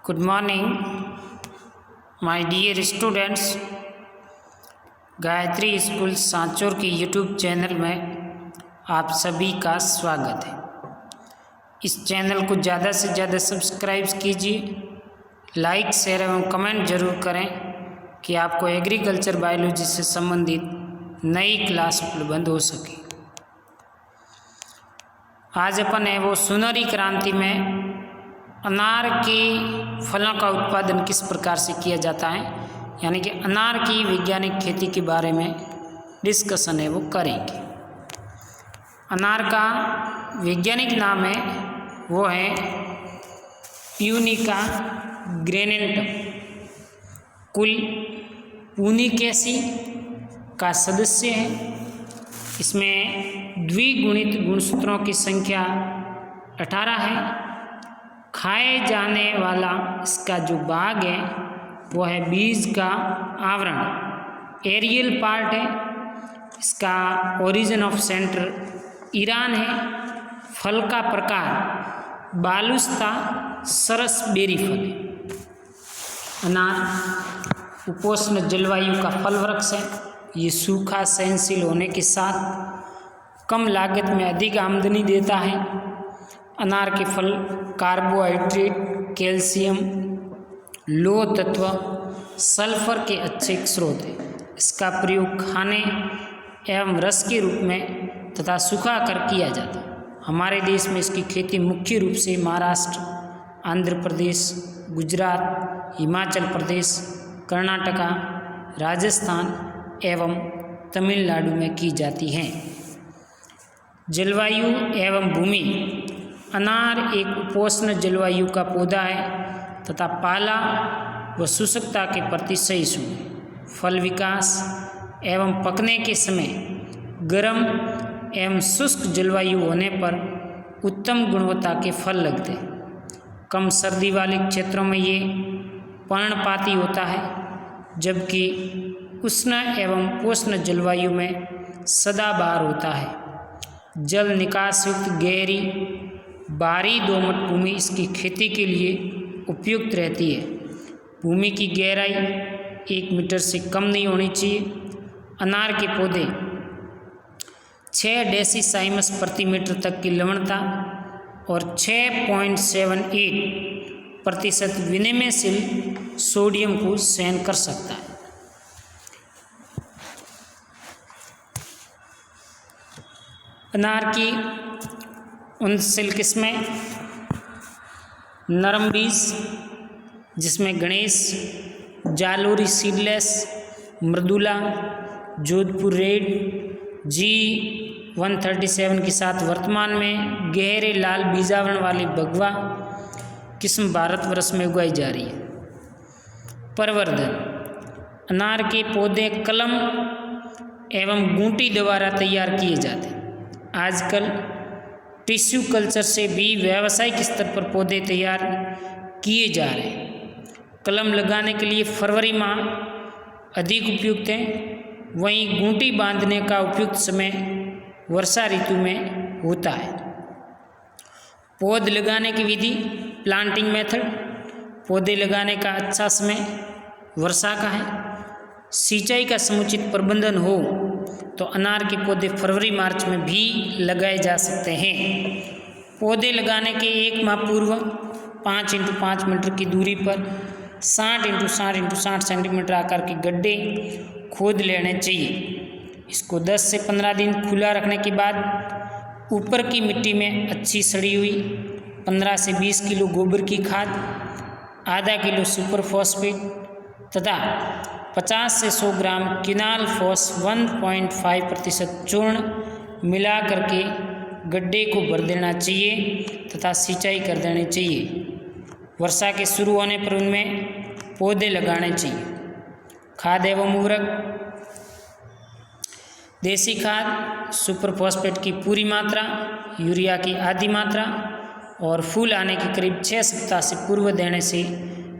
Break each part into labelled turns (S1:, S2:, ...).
S1: Good morning my dear students. Gayatri school Sanchore की YouTube channel में आप सभी का स्वागत है। इस चैनल को ज़्यादा से ज़्यादा सब्सक्राइब कीजिए, लाइक शेयर एवं कमेंट जरूर करें कि आपको एग्रीकल्चर बायोलॉजी से संबंधित नई क्लास उपलब्ध हो सके। आज अपन है वो सुनहरी क्रांति में अनार के फलों का उत्पादन किस प्रकार से किया जाता है, यानी कि अनार की वैज्ञानिक खेती के बारे में डिस्कशन है वो करेंगे। अनार का वैज्ञानिक नाम है वो है यूनिका ग्रेनेंटम। कुल यूनिकेसी का सदस्य है। इसमें द्विगुणित गुणसूत्रों की संख्या 18 है। खाए जाने वाला इसका जो भाग है वो है बीज का आवरण, एरियल पार्ट है। इसका ओरिजिन ऑफ सेंटर ईरान है। फल का प्रकार बालुस्ता सरस बेरी फल है। अनार उपोष्ण जलवायु का फल वृक्ष है। ये सूखा सहनशील होने के साथ कम लागत में अधिक आमदनी देता है। अनार के फल कार्बोहाइड्रेट, कैल्शियम, लोह तत्व, सल्फर के अच्छे स्रोत हैं। इसका प्रयोग खाने एवं रस के रूप में तथा सूखा कर किया जाता है। हमारे देश में इसकी खेती मुख्य रूप से महाराष्ट्र, आंध्र प्रदेश, गुजरात, हिमाचल प्रदेश, कर्नाटका, राजस्थान एवं तमिलनाडु में की जाती है। जलवायु एवं भूमि। अनार एक उपोष्ण जलवायु का पौधा है तथा पाला व शुष्कता के प्रति सहिष्णु है। फल विकास एवं पकने के समय गर्म एवं शुष्क जलवायु होने पर उत्तम गुणवत्ता के फल लगते हैं। कम सर्दी वाले क्षेत्रों में ये पर्णपाती होता है, जबकि उष्ण एवं उपोष्ण जलवायु में सदाबहार होता है। जल निकास युक्त गहरी बारी दोमट भूमि इसकी खेती के लिए उपयुक्त रहती है। भूमि की गहराई 1 मीटर से कम नहीं होनी चाहिए। अनार के पौधे 6 डेसीसाइमस प्रति मीटर तक की लवणता और 6.78% विनिमयशील सोडियम को सहन कर सकता है। अनार की उन्नतशील किस्में नरम बीज, जिसमें Ganesh, Jalori seedless, Mridula, Jodhpur red, G137 के साथ वर्तमान में गहरे लाल बीजावरण वाली बगवा किस्म भारतवर्ष में उगाई जा रही है। प्रवर्धन। अनार के पौधे कलम एवं गूंटी द्वारा तैयार किए जाते हैं। आजकल टिश्यू कल्चर से भी व्यावसायिक स्तर पर पौधे तैयार किए जा रहे हैं। कलम लगाने के लिए फरवरी माह अधिक उपयुक्त है। वहीं गूंटी बांधने का उपयुक्त समय वर्षा ऋतु में होता है। पौध लगाने की विधि, प्लांटिंग मेथड। पौधे लगाने का अच्छा समय वर्षा का है। सिंचाई का समुचित प्रबंधन हो तो अनार के पौधे फरवरी मार्च में भी लगाए जा सकते हैं। पौधे लगाने के 1 माह पूर्व 5 × 5 मीटर की दूरी पर 60 × 60 × 60 सेंटीमीटर आकार के गड्ढे खोद लेने चाहिए। इसको 10 से 15 दिन खुला रखने के बाद ऊपर की मिट्टी में अच्छी सड़ी हुई 15 से 20 किलो गोबर की खाद, आधा किलो सुपर फॉस्फेट तथा 50 से 100 ग्राम किनाल फॉस 1.5% चूर्ण मिला करके गड्ढे को भर देना चाहिए तथा सिंचाई कर देनी चाहिए। वर्षा के शुरू होने पर उनमें पौधे लगाने चाहिए। खाद एवं उर्वरक। देसी खाद सुपर फॉस्फेट की पूरी मात्रा, यूरिया की आधी मात्रा और फूल आने के करीब 6 सप्ताह से पूर्व देने से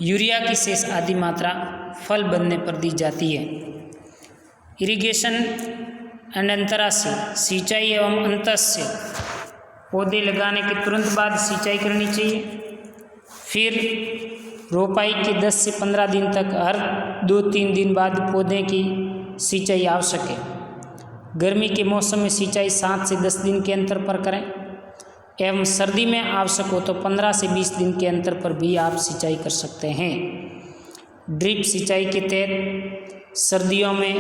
S1: यूरिया की शेष आधी मात्रा फल बनने पर दी जाती है। इरिगेशन एंड अंतराशय। सिंचाई एवं अंतस्य। पौधे लगाने के तुरंत बाद सिंचाई करनी चाहिए। फिर रोपाई के 10 से 15 दिन तक हर 2-3 दिन बाद पौधे की सिंचाई आवश्यक है। गर्मी के मौसम में सिंचाई 7 से 10 दिन के अंतर पर करें एवं सर्दी में आवश्यक हो तो 15 से 20 दिन के अंतर पर भी आप सिंचाई कर सकते हैं। ड्रिप सिंचाई के तहत सर्दियों में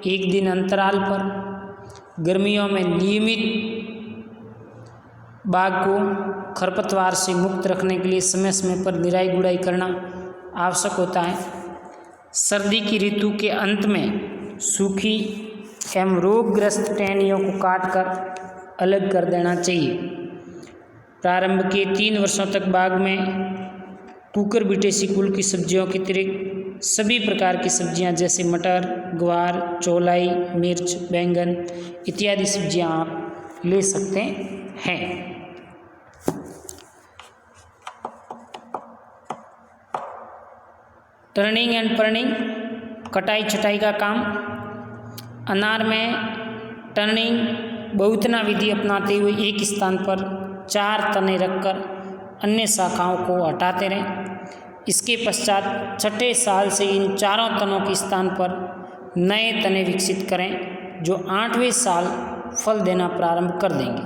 S1: 1 दिन अंतराल पर, गर्मियों में नियमित बाग को खरपतवार से मुक्त रखने के लिए समय समय पर निराई गुड़ाई करना आवश्यक होता है। सर्दी की ऋतु के अंत में सूखी एवं रोगग्रस्त टहनियों को काटकर अलग कर देना चाहिए। प्रारंभ के 3 वर्षों तक बाग में कुकुरबिटेसी कुल की सब्जियों के अतिरिक्त सभी प्रकार की सब्जियां जैसे मटर, ग्वार, चौलाई, मिर्च, बैंगन इत्यादि सब्जियां आप ले सकते हैं। टर्निंग एंड पर्निंग, कटाई छटाई का काम। अनार में टर्निंग बहुतना विधि अपनाते हुए एक स्थान पर 4 तने रखकर अन्य शाखाओं को हटाते रहें। इसके पश्चात छठे साल से इन चारों तनों के स्थान पर नए तने विकसित करें जो 8वें साल फल देना प्रारंभ कर देंगे।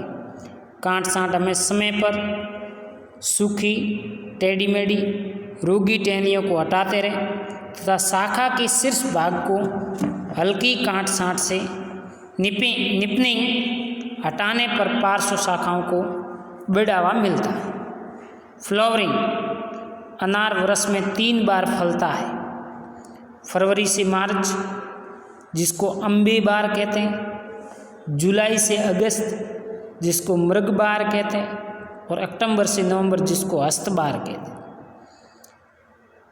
S1: काट छांट हमें समय पर सूखी, टेढ़ी मेढ़ी, रोगी टहनियों को हटाते रहें तथा शाखा के शीर्ष भाग को हल्की काट छांट से निपनिंग हटाने पर पार्श्व शाखाओं को बढ़ावा मिलता है। फ्लावरिंग, अनार वर्ष में 3 बार फलता है। फरवरी से मार्च जिसको अम्बे बार कहते हैं, जुलाई से अगस्त जिसको मृग बार कहते हैं और अक्टूबर से नवंबर जिसको हस्त बार कहते हैं।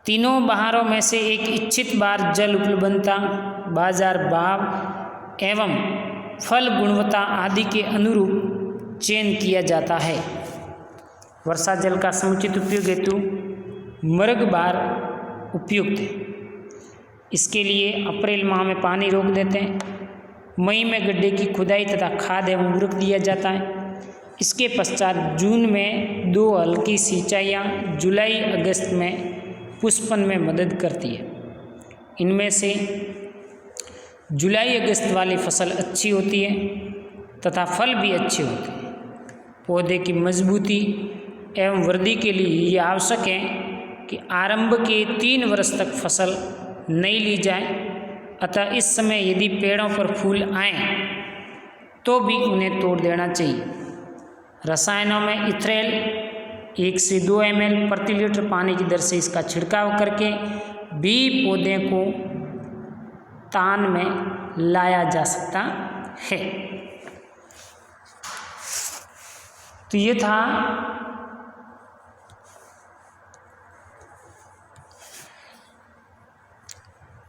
S1: तीनों बहारों में से एक इच्छित बार जल उपलब्धता, बाजार भाव एवं फल गुणवत्ता आदि के अनुरूप चयन किया जाता है। वर्षा जल का समुचित उपयोग हेतु मृग बार उपयुक्त है। इसके लिए अप्रैल माह में पानी रोक देते हैं। मई में गड्ढे की खुदाई तथा खाद एवं उर्वरक दिया जाता है। इसके पश्चात जून में 2 हल्की सिंचाइयाँ जुलाई अगस्त में पुष्पन में मदद करती है। इनमें से जुलाई अगस्त वाली फसल अच्छी होती है तथा फल भी अच्छे होते हैं। पौधे की मजबूती एवं वृद्धि के लिए ये आवश्यक है कि आरंभ के 3 वर्ष तक फसल नहीं ली जाए, अतः इस समय यदि पेड़ों पर फूल आएँ तो भी उन्हें तोड़ देना चाहिए। रसायनों में इथ्रेल 1 से 2 ml प्रति लीटर पानी की दर से इसका छिड़काव करके भी पौधे को तान में लाया जा सकता है। तो ये था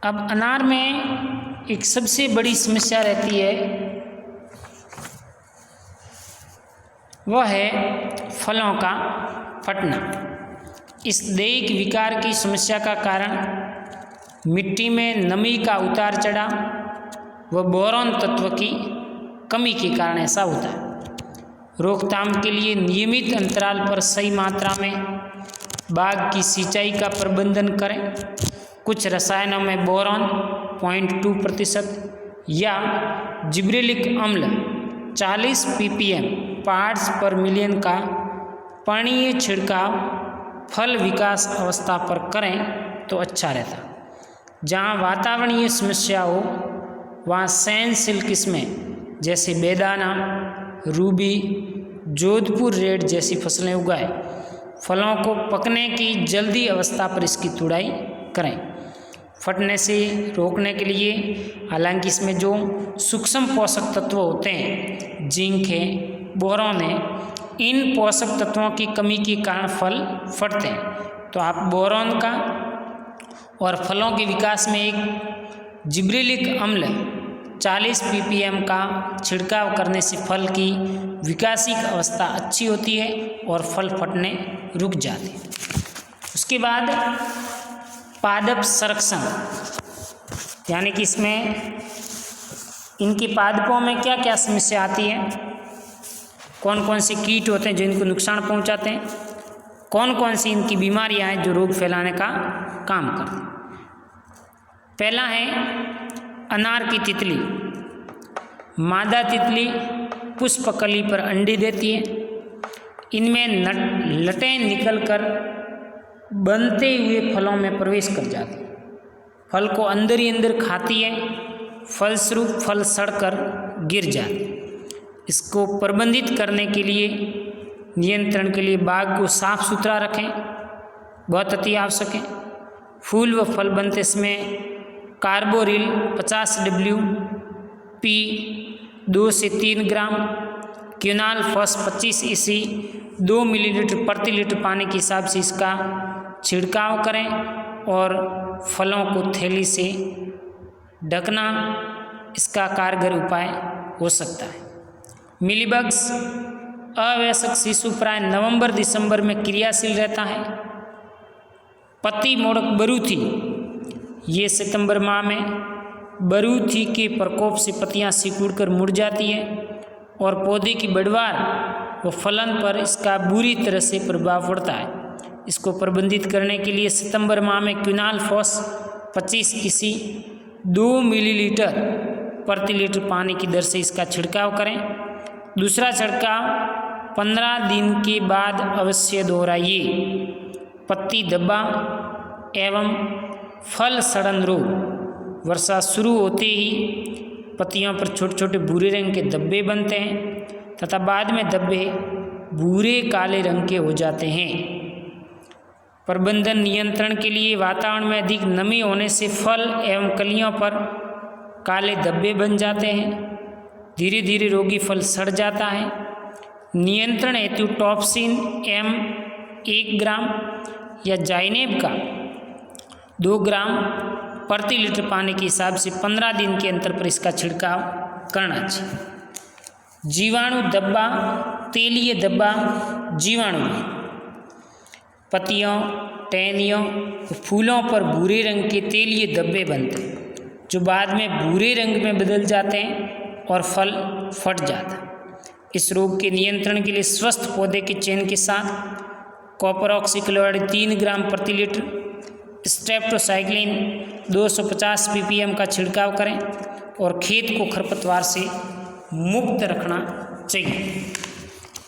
S1: अब अनार में एक सबसे बड़ी समस्या रहती है, वह है फलों का फटना। इस दैहिक विकार की समस्या का कारण मिट्टी में नमी का उतार चढ़ाव व बोरॉन तत्व की कमी के कारण ऐसा होता है। रोकथाम के लिए नियमित अंतराल पर सही मात्रा में बाग की सिंचाई का प्रबंधन करें। कुछ रसायनों में बोरॉन 0.2% या जिब्रेलिक अम्ल 40 ppm पार्ट्स पर मिलियन का पानीय छिड़काव फल विकास अवस्था पर करें तो अच्छा रहता। जहाँ वातावरणीय समस्या हो वहाँ सहनशील किस्में जैसे बेदाना, रूबी, जोधपुर रेड जैसी फसलें उगाएं। फलों को पकने की जल्दी अवस्था पर इसकी तुड़ाई करें। फटने से रोकने के लिए हालांकि इसमें जो सूक्ष्म पोषक तत्व होते हैं, जिंक है, बोरॉन है, इन पोषक तत्वों की कमी के कारण फल फटते हैं। तो आप बोरॉन का और फलों के विकास में एक जिब्रेलिक अम्ल 40 ppm का छिड़काव करने से फल की विकासिक अवस्था अच्छी होती है और फल फटने रुक जाते हैं। उसके बाद पादप संरक्षण, यानी कि इसमें इनकी पादपों में क्या क्या समस्या आती है, कौन कौन से कीट होते हैं जो इनको नुकसान पहुंचाते हैं। कौन कौन सी इनकी बीमारियां हैं जो रोग फैलाने का काम करती हैं। पहला है अनार की तितली। मादा तितली पुष्पकली पर अंडे देती है। इनमें लटें निकलकर बनते हुए फलों में प्रवेश कर जाती है। फल को अंदर ही अंदर खाती है, फलस्वरूप फल सड़कर गिर जाते हैं। इसको प्रबंधित करने के लिए, नियंत्रण के लिए बाग को साफ सुथरा रखें, बहुत अति आवश्यक है। फूल व फल बनते समय कार्बोरिल 50 WP 2 से 3 ग्राम, क्विनाल फॉस 25 EC 2 मिलीलीटर प्रति लीटर पानी के हिसाब से इसका छिड़काव करें और फलों को थैली से ढकना इसका कारगर उपाय हो सकता है। मिलीबग्स अवयस्क शिशु प्राय नवंबर दिसंबर में क्रियाशील रहता है। पत्ती मोड़क बरूथी, ये सितंबर माह में बरूथी के प्रकोप से पत्तियां सिकुड़कर मुड़ जाती है और पौधे की बढ़वार व फलन पर इसका बुरी तरह से प्रभाव पड़ता है। इसको प्रबंधित करने के लिए सितंबर माह में क्विनाल फॉस 25 EC 2 मिलीलीटर प्रति लीटर पानी की दर से इसका छिड़काव करें। दूसरा छिड़काव 15 दिन के बाद अवश्य दोहराइए। पत्ती धब्बा एवं फल सड़न रोग। वर्षा शुरू होते ही पत्तियों पर छोटे छोटे भूरे रंग के धब्बे बनते हैं तथा बाद में धब्बे भूरे काले रंग के हो जाते हैं। प्रबंधन नियंत्रण के लिए वातावरण में अधिक नमी होने से फल एवं कलियों पर काले धब्बे बन जाते हैं। धीरे धीरे रोगी फल सड़ जाता है। नियंत्रण हेतु टॉप्सिन M 1 ग्राम या जाइनेब का 2 ग्राम प्रति लीटर पानी के हिसाब से 15 दिन के अंतर पर इसका छिड़काव करना चाहिए। जीवाणु धब्बा, तेलीय धब्बा जीवाणु पत्तियों, टहनियों, फूलों पर भूरे रंग के तेलीय धब्बे बनते हैं जो बाद में भूरे रंग में बदल जाते हैं और फल फट जाता है। इस रोग के नियंत्रण के लिए स्वस्थ पौधे के चयन के साथ कॉपर ऑक्सीक्लोराइड 3 ग्राम प्रति लीटर, स्ट्रेप्टोसाइक्लिन 250 ppm का छिड़काव करें और खेत को खरपतवार से मुक्त रखना चाहिए।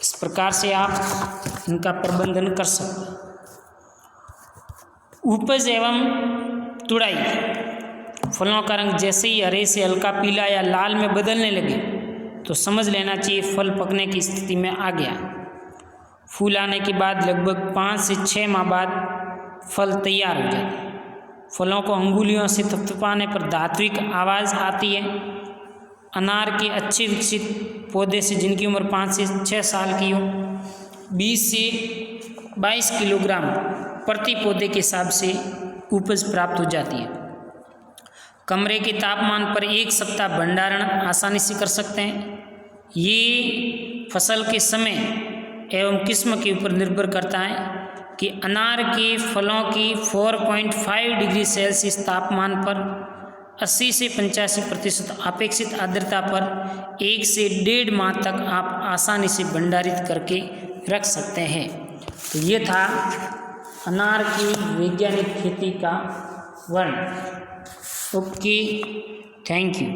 S1: इस प्रकार से आप इनका प्रबंधन कर सकते हैं। उपज एवं तुड़ाई। फलों का रंग जैसे ही हरे से हल्का पीला या लाल में बदलने लगे तो समझ लेना चाहिए फल पकने की स्थिति में आ गया। फूल आने के बाद लगभग 5 से 6 माह बाद फल तैयार हो जाते हैं। फलों को अंगुलियों से थपथपाने पर धात्विक आवाज़ आती है। अनार के अच्छे विकसित पौधे से जिनकी उम्र 5 से 6 साल की हो 20 से 22 किलोग्राम प्रति पौधे के हिसाब से उपज प्राप्त हो जाती है। कमरे के तापमान पर 1 सप्ताह भंडारण आसानी से कर सकते हैं। ये फसल के समय एवं किस्म के ऊपर निर्भर करता है कि अनार के फलों की 4.5 डिग्री सेल्सियस तापमान पर 80 से 85% अपेक्षित आर्द्रता पर 1 से 1.5 माह तक आप आसानी से भंडारित करके रख सकते हैं। तो ये था अनार की वैज्ञानिक खेती का वर्णन। Okay, thank you.